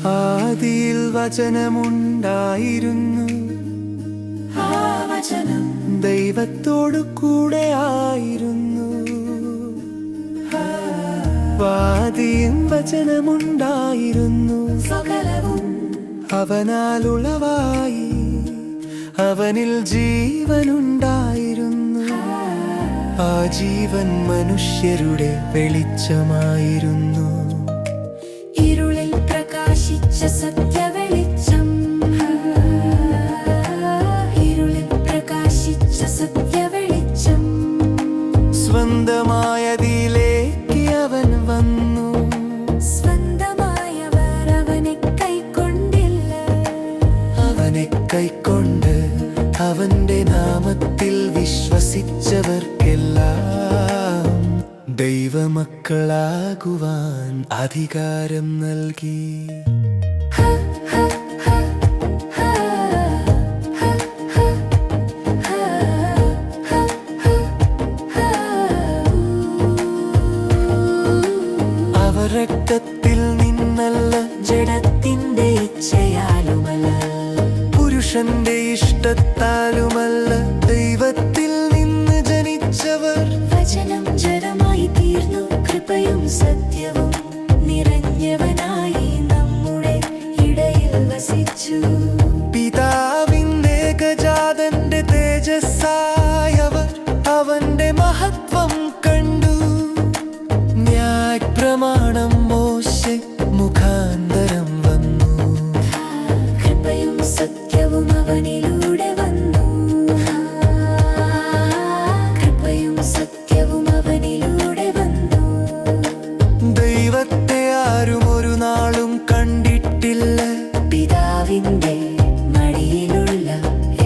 ആദിയിൽ വചനമുണ്ടായിരുന്നു, ആ വചനം ദൈവത്തോടു കൂടെ ആയിരുന്നു. ആദിയിൽ വചനമുണ്ടായിരുന്നു, സകലവും അവനാൽ ഉളവായി, അവനിൽ ജീവനുണ്ടായിരുന്നു. ആ ജീവൻ മനുഷ്യരുടെ വെളിച്ചമായിരുന്നു. ഇരുളിൽ പ്രകാശിച്ച സത്യവെളിച്ചം, ഇരുളിൽ പ്രകാശിച്ച സത്യവെളിച്ചം. സ്വന്തമായതിലേക്ക് അവൻ വന്നു, സ്വന്തമായവർ അവനെ കൈക്കൊണ്ടില്ല. അവനെ കൈക്കൊണ്ട് അവന്റെ നാമത്തിൽ വിശ്വസിച്ചവർക്കെല്ലാം ദൈവമക്കളാകുവാൻ അധികാരം നൽകി. അവർ രക്തത്തിൽ നിന്നല്ല, ജഡത്തിന്റെ ഇച്ഛയാലുമല്ല, പുരുഷന്റെ ഇഷ്ടത്താലുമല്ല, ദൈവത്തിൽ നിന്ന് ജനിച്ചവർ. വചനം ജഡമായി തീർന്നു, കൃപയും സത്യവും നിറഞ്ഞവനായി നമ്മുടെ ഇടയിൽ വസിച്ചു. പിതാവിന്റെ ഏകജാതന്റെ തേജസ്സായവർ അവന്റെ മഹത്വം കണ്ടു. ന്യായപ്രമാണം മോശെ മുഖാന്തരം വന്നു, കൃപയും സത്യവും അവനിലൂടെ വന്നു. കൃപയും സത്യവും അവനിലൂടെ വന്നു. ദൈവത്തെ ആരും ഒരു നാളും കണ്ടിട്ടില്ല. പിതാവിന്റെ മടിയിലുള്ള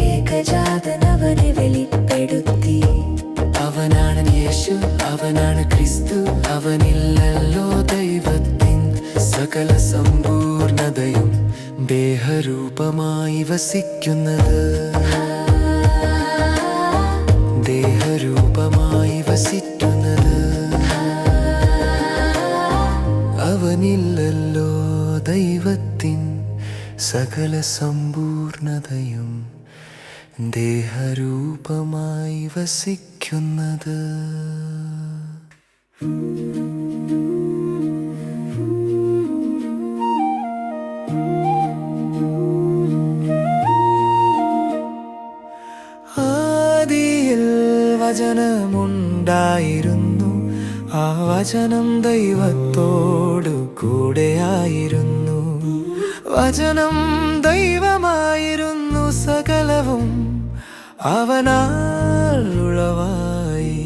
ഏകജാതൻ അവനെ വെളിപ്പെടുത്തി. അവനാണ് യേശു, അവനാണ് ക്രിസ്തു, അവനില്ലല്ലോ ദൈവത്തിൻ സകല സമ്പൂർണതയും ദേഹരൂപമായി വസിക്കുന്നത്. ദേഹരൂപമായി വസിക്കുന്നത്. അവനില്ലല്ലോ ദൈവത്തിൻ സകല സമ്പൂർണതയും ദേഹരൂപമായി വസിക്കുന്നത്. ആദിയിൽ വചനമുണ്ടായിരുന്നു, ആ വചനം ദൈവത്തോടു കൂടെയായിരുന്നു. വചനം ദൈവമായിരുന്നു, സകലവും അവനാൽ ഉളവായി.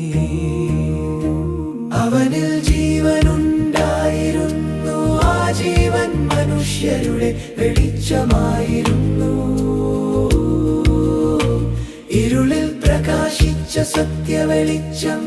അവനിൽ ജീവനുണ്ടായിരുന്നു, ആ ജീവൻ മനുഷ്യരുടെ വെളിച്ചമായിരുന്നു. ഇരുളിൽ പ്രകാശിച്ച സത്യവെളിച്ചം.